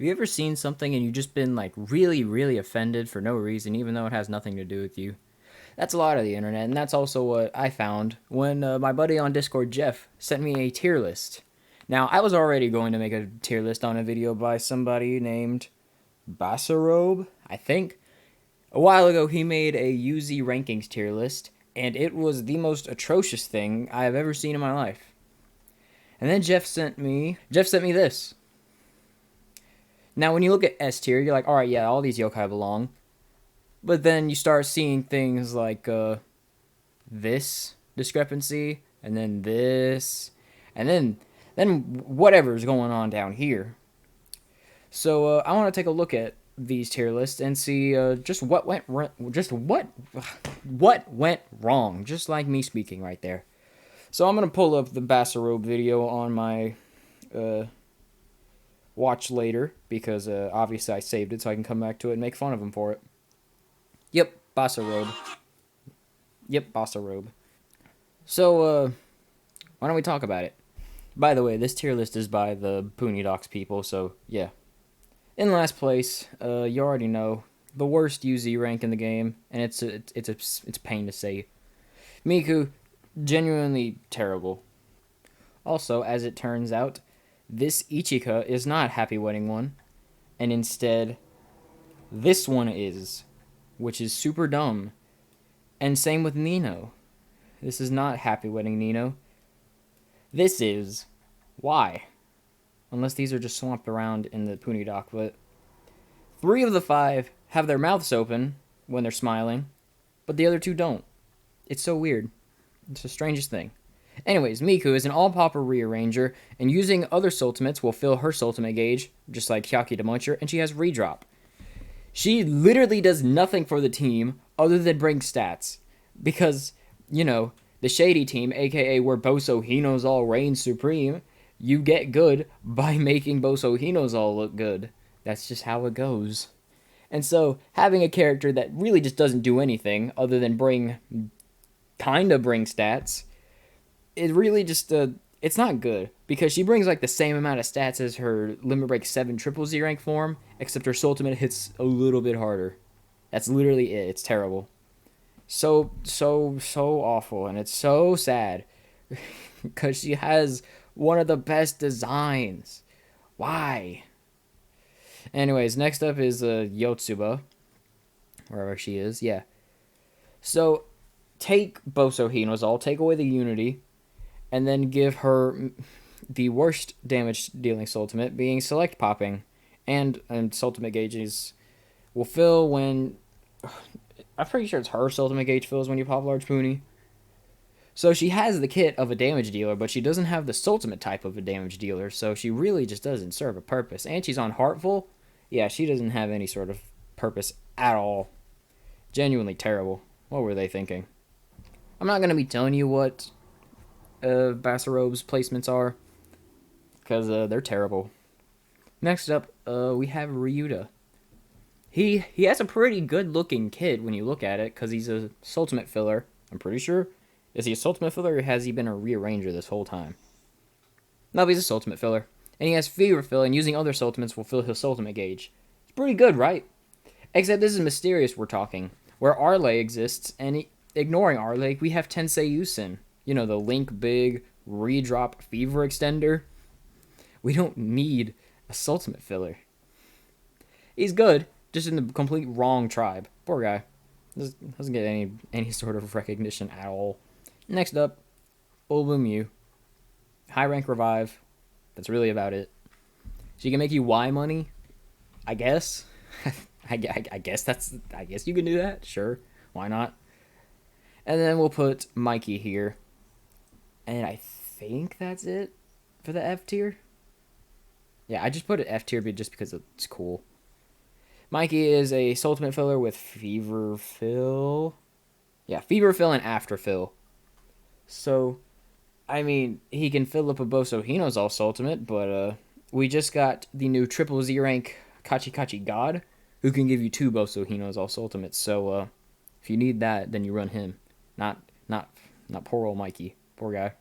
Have you ever seen something and you've just been like really, really offended for no reason, even though it has nothing to do with you? That's a lot of the internet, and that's also what I found when my buddy on Discord, Jeff, sent me a tier list. Now, I was already going to make a tier list on a video by somebody named Basarobe, I think. A while ago, he made a UZ rankings tier list, and it was the most atrocious thing I have ever seen in my life. And then Jeff sent me this. Now, when you look at S tier, you're like, all right, yeah, all these yokai belong. But then you start seeing things like this discrepancy, and then this, and then whatever's going on down here. So I want to take a look at these tier lists and see just what went what went wrong, just like me speaking right there. So I'm gonna pull up the Bassarobe video on my watch later because obviously I saved it so I can come back to it and make fun of him for it. Yep, Bassarobe. Yep, Bassarobe. So why don't we talk about it? By the way, this tier list is by the Puni Docs people, so yeah. In last place, you already know, the worst UZ rank in the game, and it's a pain to say. Miku, genuinely terrible. Also, as it turns out, this Ichika is not Happy Wedding 1, and instead, this one is, which is super dumb. And same with Nino. This is not Happy Wedding Nino. This is. Why? Unless these are just swamped around in the Puni Doc, but 3 of the 5 have their mouths open when they're smiling, but the other 2 don't. It's so weird. It's the strangest thing. Anyways, Miku is an all-popper rearranger, and using other Soultimates will fill her Soultimate gauge, just like Hyaki the Muncher, and she has redrop. She literally does nothing for the team other than bring stats. Because, you know, the Shady team, aka where Boso Hinozal reigns supreme, you get good by making Boso Hinozal look good. That's just how it goes. And so, having a character that really just doesn't do anything other than bring stats, it really just, it's not good. Because she brings like the same amount of stats as her Limit Break 7 Triple Z rank form, except her Soultimate hits a little bit harder. That's literally it. It's terrible. So awful, and it's so sad. Because she has one of the best designs. Why? Anyways, next up is Yotsuba. Wherever she is, yeah. So, take Boso Hinozal, take away the Unity, and then give her the worst damage dealing Soultimate, being Select Popping. And Soultimate gauges will fill when... I'm pretty sure it's her Soultimate gauge fills when you pop Large Puni. So she has the kit of a damage dealer, but she doesn't have the Soultimate type of a damage dealer, so she really just doesn't serve a purpose. And she's on Heartful. Yeah, she doesn't have any sort of purpose at all. Genuinely terrible. What were they thinking? I'm not going to be telling you what Bassarobe's placements are, because they're terrible. Next up, we have Ryuta. He has a pretty good looking kid when you look at it, because he's a Soultimate filler, I'm pretty sure. Is he a Soultimate filler, or has he been a rearranger this whole time? No, he's a Soultimate filler. And he has Fever Fill, and using other Soultimates will fill his Soultimate gauge. It's pretty good, right? Except this is Mysterious we're talking, where Arlay exists, and ignoring Arlay, we have Tensei Yusin. You know, the Link Big Redrop Fever Extender. We don't need a Soultimate filler. He's good, just in the complete wrong tribe. Poor guy. Doesn't get any sort of recognition at all. Next up, Bulbu Mew. High rank revive. That's really about it. She can make you Y money, I guess. I guess you can do that. Sure, why not? And then we'll put Mikey here. And I think that's it for the F tier. Yeah, I just put it F tier just because it's cool. Mikey is a Soultimate filler with Fever Fill. Yeah, Fever Fill and After Fill. So, I mean, he can fill up a Boso Hinozal Soultimate, but we just got the new Triple Z rank Kachi Kachi God, who can give you 2 Boso Hinozal Soultimates. So, if you need that, then you run him. Not poor old Mikey. Poor guy.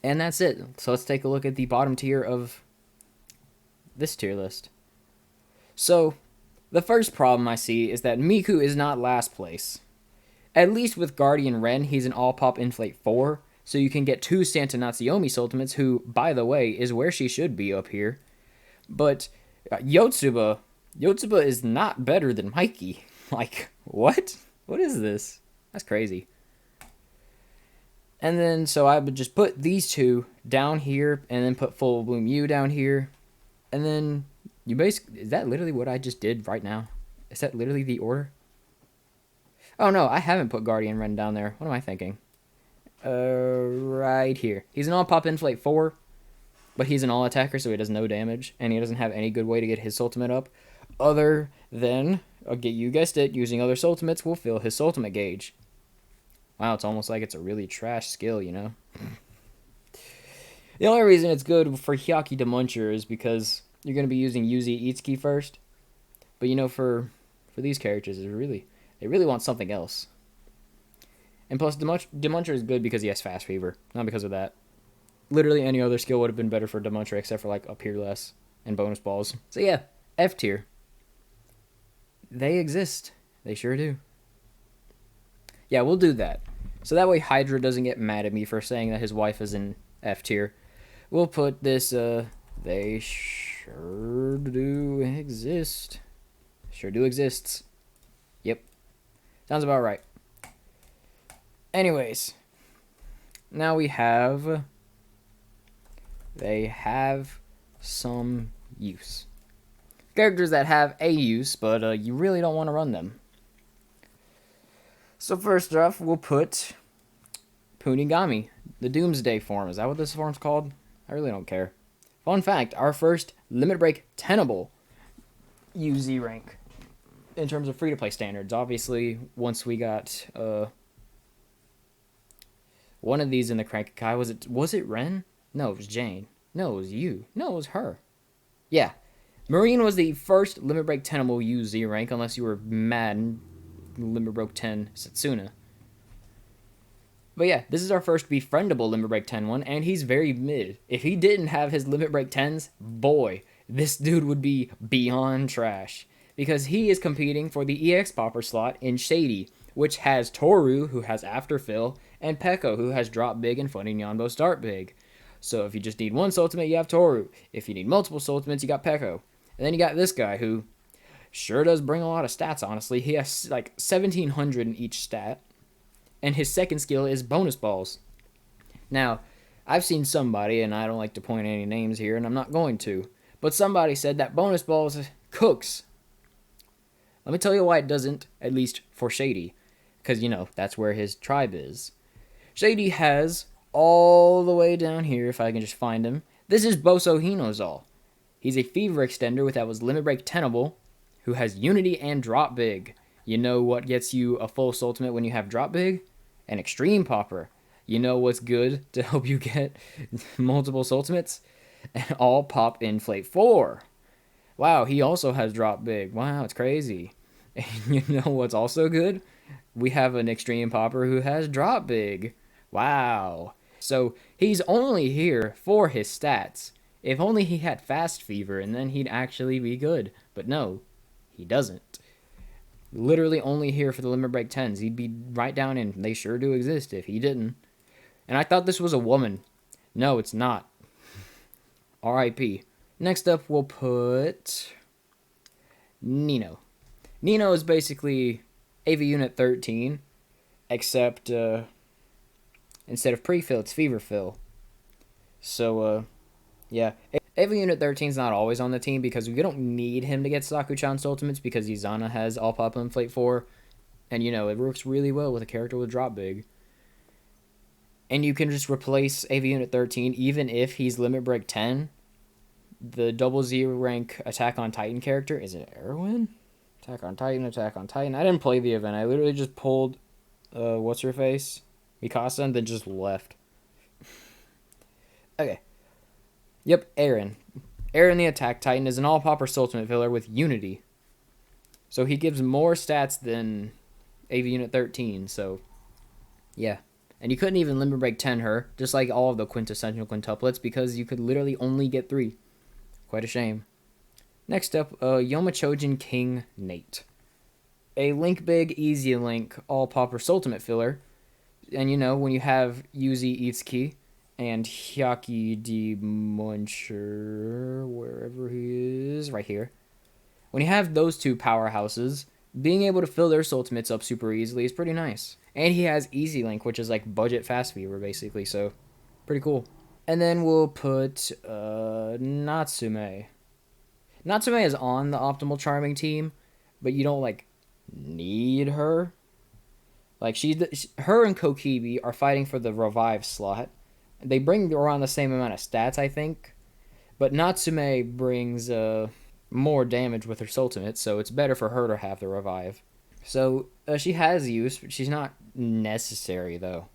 And that's it. So let's take a look at the bottom tier of this tier list. So, the first problem I see is that Miku is not last place. At least with Guardian Ren, he's an all-pop inflate 4, so you can get 2 Santa Natsuyomi ultimates, who, by the way, is where she should be up here. But Yotsuba is not better than Mikey. Like, what? What is this? That's crazy. And then, so I would just put these two down here, and then put Full Bloom U down here. And then, you basically, is that literally what I just did right now? Is that literally the order? Oh no, I haven't put Guardian Ren down there. What am I thinking? Right here. He's an all-pop inflate 4, but he's an all-attacker, so he does no damage, and he doesn't have any good way to get his ultimate up, other than, okay, you guessed it, using other ultimates will fill his ultimate gauge. Wow, it's almost like it's a really trash skill, you know? The only reason it's good for Hyaki the Muncher is because you're going to be using Yuzi Itsuki first, but you know, for these characters, they really want something else. And plus, Demuncher is good because he has Fast Fever, not because of that. Literally any other skill would have been better for Demuncher except for like Appear Less and Bonus Balls. So yeah, F tier. They exist. They sure do. Yeah, we'll do that. So that way Hydra doesn't get mad at me for saying that his wife is in F tier. We'll put this, they sure do exist. Sure do exists. Yep. Sounds about right. Anyways. Now we have... They have some use. Characters that have a use, but you really don't want to run them. So first off, we'll put Punigami, the Doomsday form. Is that what this form's called? I really don't care. Fun fact, our first Limit Break tenable UZ rank in terms of free-to-play standards. Obviously, once we got one of these in the Crank-a-kai, was it Ren? No, it was Jane. No, it was you. No, it was her. Yeah. Marine was the first Limit Break tenable UZ rank, unless you were mad Limit Break 10 Setsuna. But yeah, this is our first befriendable Limit Break 10 one, and he's very mid. If he didn't have his Limit Break 10s, boy, this dude would be beyond trash. Because he is competing for the EX Popper slot in Shady, which has Toru, who has Afterfill, and Pekko, who has Drop Big and Funny Nyanbo Start Big. So if you just need one ultimate, you have Toru. If you need multiple ultimates, you got Pekko. And then you got this guy, who sure does bring a lot of stats, honestly. He has like 1,700 in each stat. And his second skill is Bonus Balls. Now, I've seen somebody, and I don't like to point any names here, and I'm not going to, but somebody said that Bonus Balls cooks. Let me tell you why it doesn't, at least for Shady. Because, you know, that's where his tribe is. Shady has, all the way down here, if I can just find him, this is Boso Hinozal. He's a Fever Extender that was Limit Break tenable, who has Unity and Drop Big. You know what gets you a full ultimate when you have Drop Big? An Extreme Popper. You know what's good to help you get multiple ultimates? An All Pop Inflate 4. Wow, he also has Drop Big. Wow, it's crazy. And you know what's also good? We have an Extreme Popper who has Drop Big. Wow. So he's only here for his stats. If only he had Fast Fever, and then he'd actually be good. But no, he doesn't. Literally only here for the Limit Break 10s. He'd be right down in They Sure Do Exist if he didn't. And I thought this was a woman. No, it's not. R.I.P. Next up, we'll put Nino. Nino is basically AV Unit 13, except instead of pre-fill, it's fever fill. So, yeah. AV Unit 13 is not always on the team because we don't need him to get Saku-chan's ultimates because Izana has All Pop Inflate 4. And, you know, it works really well with a character with Drop Big. And you can just replace AV Unit 13 even if he's Limit Break 10. The double Z rank Attack on Titan character, is it Erwin? Attack on Titan, Attack on Titan. I didn't play the event. I literally just pulled, what's her face? Mikasa, and then just left. Okay. Yep, Eren. Eren the Attack Titan is an all-popper ultimate filler with Unity. So he gives more stats than AV Unit 13, so yeah. And you couldn't even Limit Break 10 her, just like all of the quintessential quintuplets, because you could literally only get 3. Quite a shame. Next up, Yomachojin King Nate. A Link Big, Easy Link, all popper Soultimate filler. And when you have Yuzi Itsuki and Hyaki D. Muncher, wherever he is, right here. When you have those two powerhouses, being able to fill their Soultimates up super easily is pretty nice. And he has Easy Link, which is like budget fast fever, basically, so pretty cool. And then we'll put Natsume. Natsume is on the Optimal Charming team, but you don't, need her. Like, her and Kokibi are fighting for the revive slot. They bring around the same amount of stats, I think. But Natsume brings more damage with her Soultimate, so it's better for her to have the revive. So she has use, but she's not necessary, though.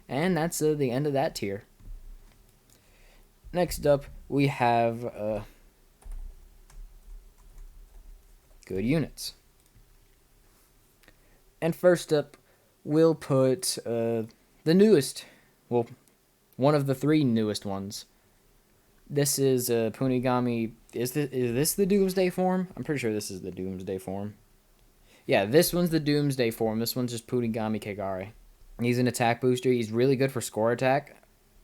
And that's the end of that tier. Next up, we have good units. And first up, we'll put the newest, well, one of the three newest ones. This is Punigami. Is this the Doomsday form? I'm pretty sure this is the Doomsday form. Yeah, this one's the Doomsday form. This one's just Punigami Kagare. He's an attack booster. He's really good for score attack.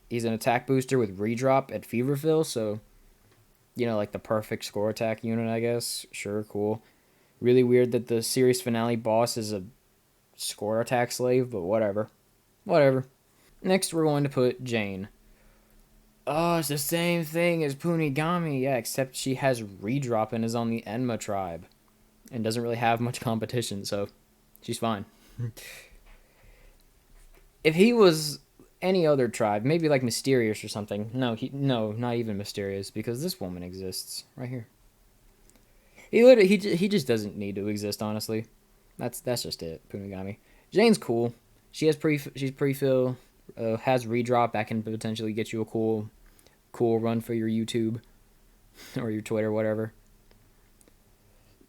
He's an attack booster with redrop at Feverfill, so, like the perfect score attack unit, I guess. Sure, cool. Really weird that the series finale boss is a score attack slave, but whatever. Whatever. Next, we're going to put Jane. Oh, it's the same thing as Punigami, yeah, except she has redrop and is on the Enma tribe. And doesn't really have much competition, so she's fine. If he was any other tribe, maybe like Mysterious or something. No, not even Mysterious, because this woman exists right here. He just doesn't need to exist, honestly. That's just it, Punigami. Jane's cool. She's pre-fill, has redrop that can potentially get you a cool run for your YouTube or your Twitter, whatever.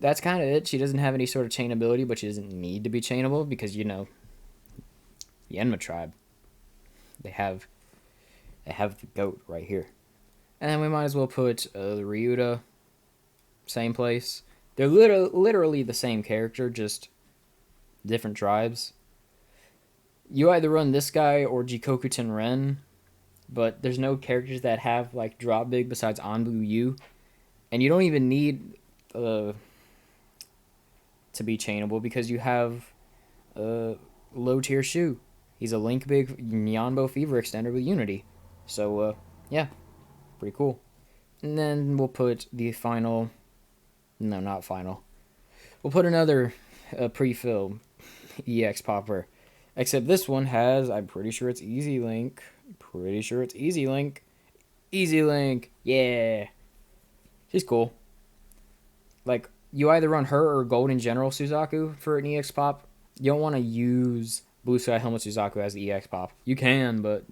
That's kind of it. She doesn't have any sort of chain ability, but she doesn't need to be chainable because, the Enma tribe. They have the goat right here. And then we might as well put the Ryuta, same place. They're literally the same character, just different tribes. You either run this guy or Jikoku Tenren, but there's no characters that have drop big besides Anbu Yu, and you don't even need to be chainable because you have low tier Shu. He's a Link Big Nyanbo Fever extender with Unity, so yeah, pretty cool. And then we'll put the final. No, not final. We'll put another pre-fill EX popper. Except this one has, I'm pretty sure it's Easy Link. Easy Link, yeah. She's cool. You either run her or Golden General Suzaku for an EX pop. You don't want to use Blue Sky Helmet Suzaku as the EX pop. You can, but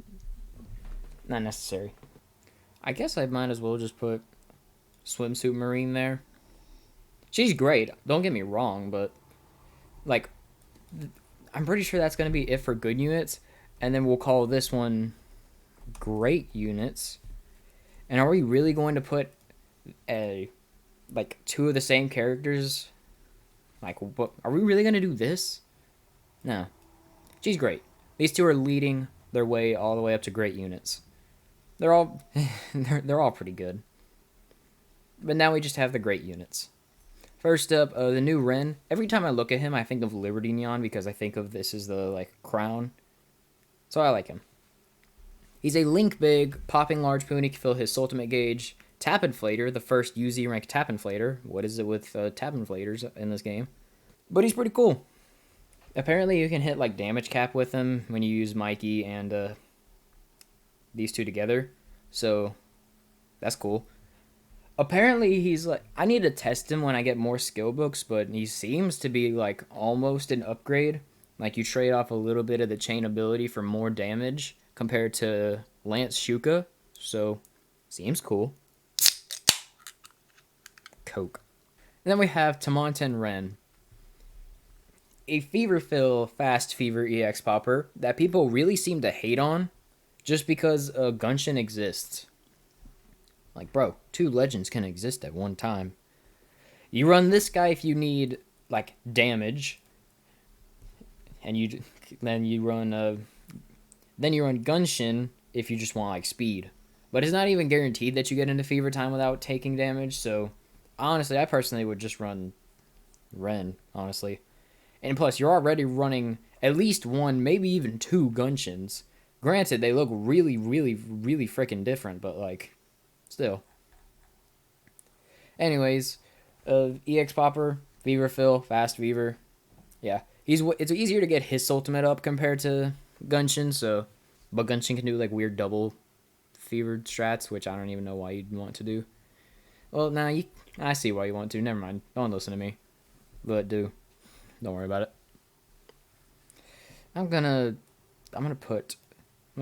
not necessary. I guess I might as well just put Swimsuit Marine there. She's great, don't get me wrong, but I'm pretty sure that's going to be it for good units, and then we'll call this one great units. And are we really going to put two of the same characters? What, are we really going to do this? No. She's great. These two are leading their way all the way up to great units. They're all they're all pretty good. But now we just have the great units. First up, the new Ren. Every time I look at him, I think of Liberty Neon because I think of this as the crown. So I like him. He's a Link Big, popping large Puni to fill his Soultimate gauge. Tap Inflator, the first UZ rank Tap Inflator. What is it with Tap Inflators in this game? But he's pretty cool. Apparently you can hit damage cap with him when you use Mikey and these two together. So that's cool. Apparently he's I need to test him when I get more skill books, but he seems to be almost an upgrade. You trade off a little bit of the chain ability for more damage compared to Lance Shuka. So seems cool. Coke. And then we have Tamonten Ren. A Feverfill Fast Fever EX popper that people really seem to hate on just because Gunshin exists. Bro, two legends can exist at one time. You run this guy if you need like damage, and then you run Gunshin if you just want like speed. But it's not even guaranteed that you get into Fever Time without taking damage. So honestly, I personally would just run Ren, honestly. And plus, you're already running at least one, maybe even two Gunshins. Granted, they look really, really, really freaking different, but like, still. Anyways, EX Popper, Fever Fill, Fast Fever. Yeah, it's easier to get his ultimate up compared to Gunshin. So, but Gunshin can do like weird double fevered strats, which I don't even know why you'd want to do. Well, I see why you want to. Never mind. Don't listen to me. But don't worry about it. I'm gonna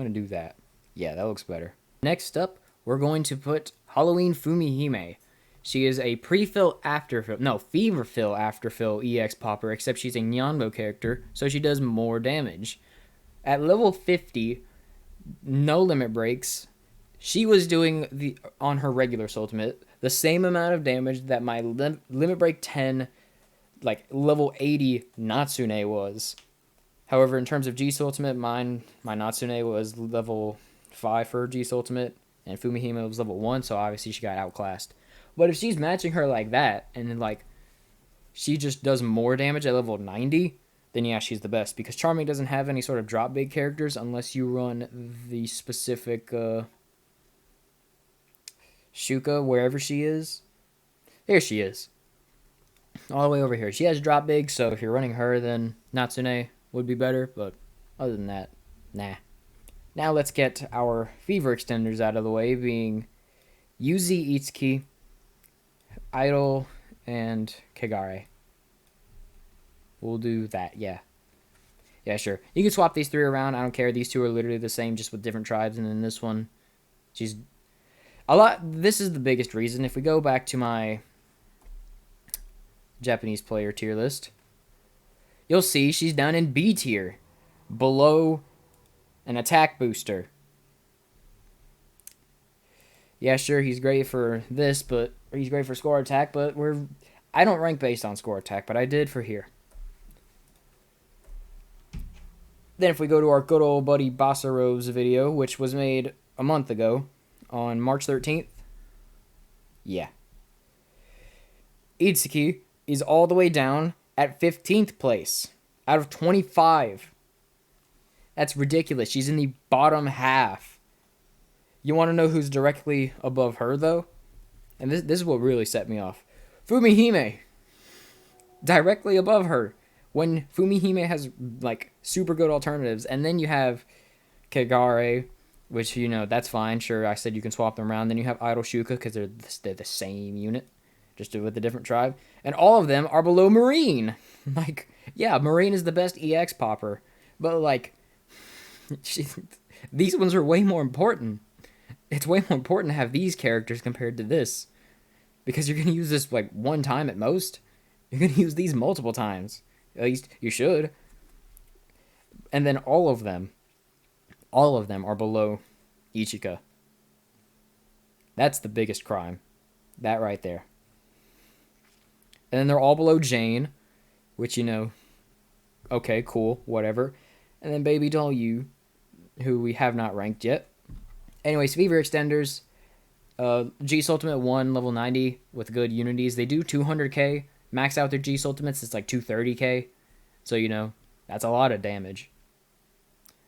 do that. Yeah, that looks better. Next up, we're going to put Halloween Fumihime. She is a pre-fill afterfill, no, fever fill afterfill EX popper, except she's a Nyanbo character, so she does more damage. At level 50, no limit breaks, she was doing on her regular Soultimate the same amount of damage that my limit break 10, like level 80 Natsune was. However, in terms of G Soultimate, my Natsune was level 5 for G Soultimate, and Fumihime was level 1, so obviously she got outclassed. But if she's matching her like that, and then like she just does more damage at level 90, then yeah, she's the best. Because Charming doesn't have any sort of drop big characters unless you run the specific Shuka wherever she is. Here she is. All the way over here. She has drop big, so if you're running her, then Natsune would be better. But other than that, nah. Now let's get our fever extenders out of the way, being Yuzi Itsuki, Idol, and Kagare. We'll do that, yeah. Yeah, sure. You can swap these three around. I don't care. These two are literally the same, just with different tribes. And then this one, she's a lot. This is the biggest reason. If we go back to my Japanese player tier list, you'll see she's down in B tier, below an attack booster. Yeah, sure, he's great for this, but he's great for score attack, but I don't rank based on score attack, but I did for here. Then if we go to our good old buddy Bassarov's video, which was made a month ago, on March 13th, yeah. Itsuki is all the way down at 15th place out of 25. That's ridiculous. She's in the bottom half. You want to know who's directly above her, though? And this is what really set me off. Fumihime. Directly above her. When Fumihime has, like, super good alternatives. And then you have Kagare, which, you know, that's fine. Sure, I said you can swap them around. Then you have Idol Shuka, because they're the same unit, just with a different tribe. And all of them are below Marine. Like, yeah, Marine is the best EX popper. But, like, these ones are way more important. It's way more important to have these characters compared to this. Because you're going to use this, like, one time at most. You're going to use these multiple times. At least you should. And then all of them are below Ichika. That's the biggest crime. That right there. And then they're all below Jane, which, you know, okay, cool, whatever. And then Baby Doll U, who we have not ranked yet. Anyways, Fever Extenders, G Soultimate 1, level 90 with good unities. They do 200k. Max out their G Soultimates, it's like 230k. So, you know, that's a lot of damage.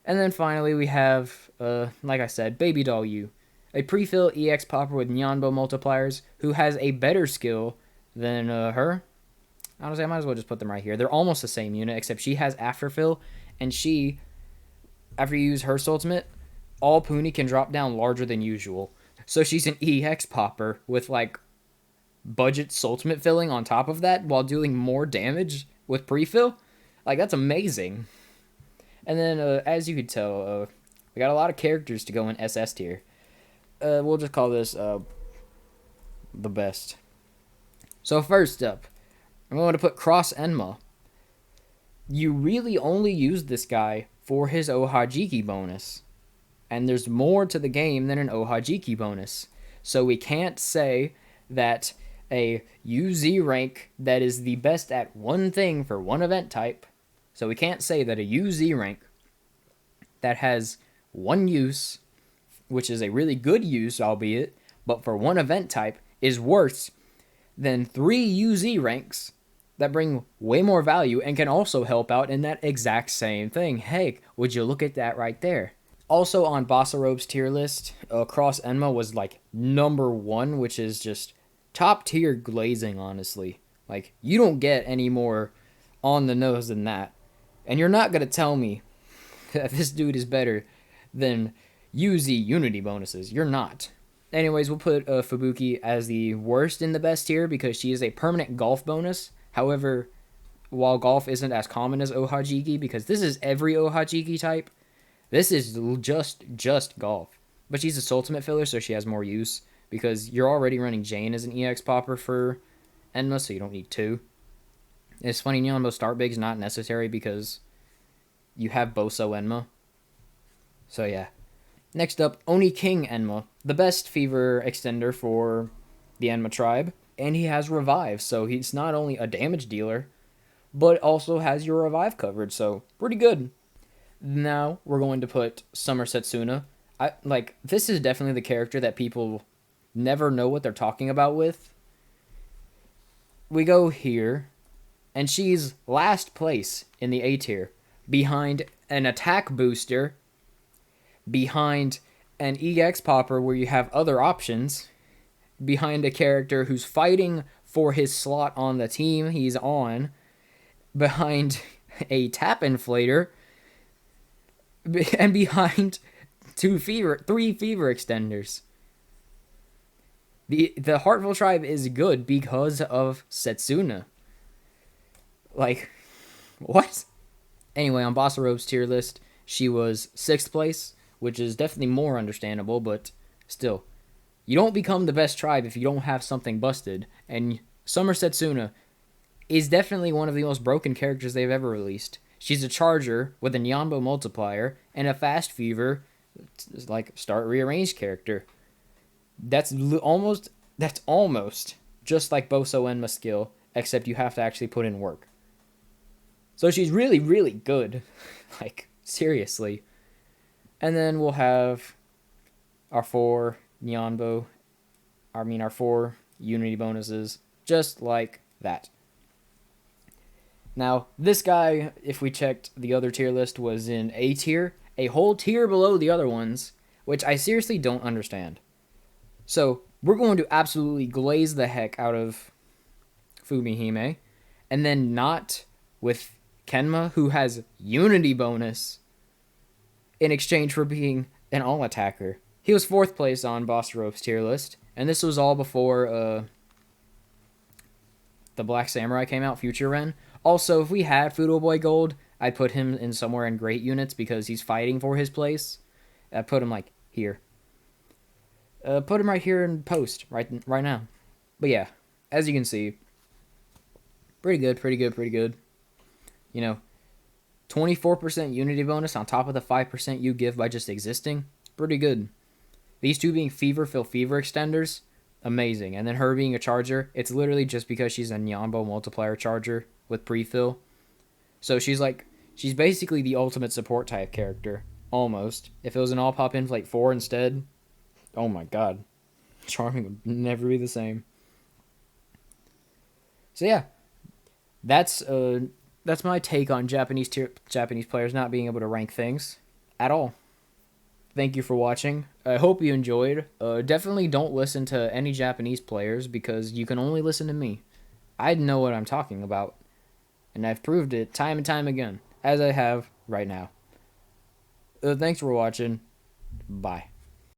And then finally we have, like I said, Baby Doll U, a pre-fill EX popper with Nyanbo multipliers who has a better skill than her. Honestly, I might as well just put them right here. They're almost the same unit, except she has afterfill, and she, after you use her Soultimate, all Puni can drop down larger than usual. So she's an EX popper with, like, budget Soultimate filling on top of that while doing more damage with pre-fill. Like, that's amazing. And then, as you could tell, we got a lot of characters to go in SS tier. We'll just call this the best. So first up, I'm going to put Cross Enma. You really only use this guy for his Ohajiki bonus. And there's more to the game than an Ohajiki bonus. So we can't say that a UZ rank that is the best at one thing for one event type. So we can't say that a UZ rank that has one use, which is a really good use, albeit, but for one event type, is worse than 3 UZ ranks that bring way more value and can also help out in that exact same thing. Hey, would you look at that right there? Also on Bassarobe's tier list, Cross Enma was like number 1, which is just top tier glazing, honestly. Like, you don't get any more on the nose than that. And you're not going to tell me that this dude is better than UZ Unity bonuses. You're not. Anyways, we'll put Fubuki as the worst in the best tier because she is a permanent golf bonus. However, while golf isn't as common as Ohajiki, because this is every Ohajiki type, this is just golf. But she's a Soultimate filler, so she has more use, because you're already running Jane as an EX popper for Enma, so you don't need 2. It's funny, Nyanbo start big's not necessary because you have Boso Enma. So yeah. Next up, Oni King Enma, the best fever extender for the Enma tribe. And he has revive, so he's not only a damage dealer, but also has your revive coverage, so pretty good. Now we're going to put Summer Setsuna. This is definitely the character that people never know what they're talking about with. We go here, and she's last place in the A tier, behind an attack booster, behind an EX popper where you have other options, behind a character who's fighting for his slot on the team he's on, behind a tap inflator, and behind 3 fever extenders. The Heartville tribe is good because of Setsuna. Like, what? Anyway, on Bassarobe's tier list, she was 6th place, which is definitely more understandable, but still. You don't become the best tribe if you don't have something busted, and Summer Setsuna is definitely one of the most broken characters they've ever released. She's a charger with a Nyanbo multiplier and a fast fever, like, start rearranged character. That's almost just like Boso Enma skill, except you have to actually put in work. So she's really, really good. Like, seriously. And then we'll have our 4 Nyanbo, our 4 Unity bonuses, just like that. Now, this guy, if we checked the other tier list, was in A tier, a whole tier below the other ones, which I seriously don't understand. So, we're going to absolutely glaze the heck out of Fumihime, and then not with Kenma, who has Unity bonus, in exchange for being an all-attacker. He was 4th place on Bassarobe's tier list, and this was all before the Black Samurai came out, Future Ren. Also, if we had Fudo Boy Gold, I'd put him in somewhere in great units because he's fighting for his place. I'd put him, like, here. Put him right here in post, right now. But yeah, as you can see, pretty good. You know, 24% Unity bonus on top of the 5% you give by just existing. Pretty good. These 2 being Fever Fill Fever extenders, amazing. And then her being a charger, it's literally just because she's a Nyanbo multiplier charger with pre-fill. So she's basically the ultimate support type character, almost. If it was an all-pop inflate 4 instead, oh my god. Charming would never be the same. So yeah, that's my take on Japanese players not being able to rank things at all. Thank you for watching. I hope you enjoyed. Definitely don't listen to any Japanese players because you can only listen to me. I know what I'm talking about, and I've proved it time and time again, as I have right now. Thanks for watching. Bye.